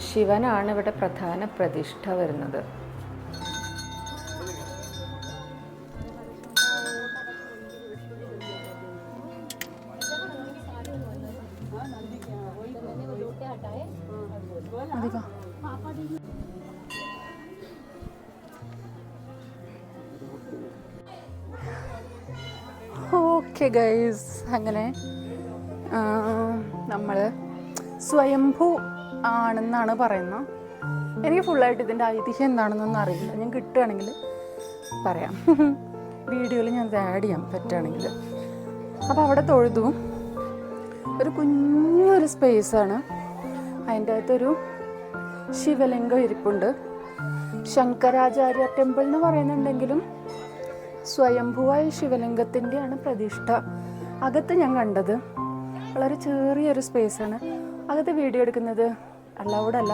ശിവനാണ് ഇവിടെ പ്രധാന പ്രതിഷ്ഠ വരുന്നത്. ഓക്കെ ഗൈസ്, അങ്ങനെ നമ്മൾ സ്വയംഭൂ ആണെന്നാണ് പറയുന്നത്. എനിക്ക് ഫുള്ളായിട്ട് ഇതിൻ്റെ ഐതിഹ്യം എന്താണെന്നൊന്നും അറിയില്ല. ഞാൻ കിട്ടുകയാണെങ്കിൽ പറയാം, വീഡിയോയിൽ ഞാൻ ആഡ് ചെയ്യാം പറ്റുകയാണെങ്കിൽ. അപ്പോൾ അവിടെ തൊഴുതു. ഒരു കുഞ്ഞൊരു സ്പേസാണ്, അതിൻ്റെ അകത്തൊരു ശിവലിംഗം ഇരിപ്പുണ്ട്. ശങ്കരാചാര്യ ടെമ്പിൾ എന്ന് പറയുന്നുണ്ടെങ്കിലും സ്വയംഭൂവായ ശിവലിംഗത്തിൻ്റെയാണ് പ്രതിഷ്ഠ. അകത്ത് ഞാൻ കണ്ടത് വളരെ ചെറിയൊരു സ്പേസാണ്. അകത്ത് വീഡിയോ എടുക്കുന്നത് അലൗഡ് അല്ല.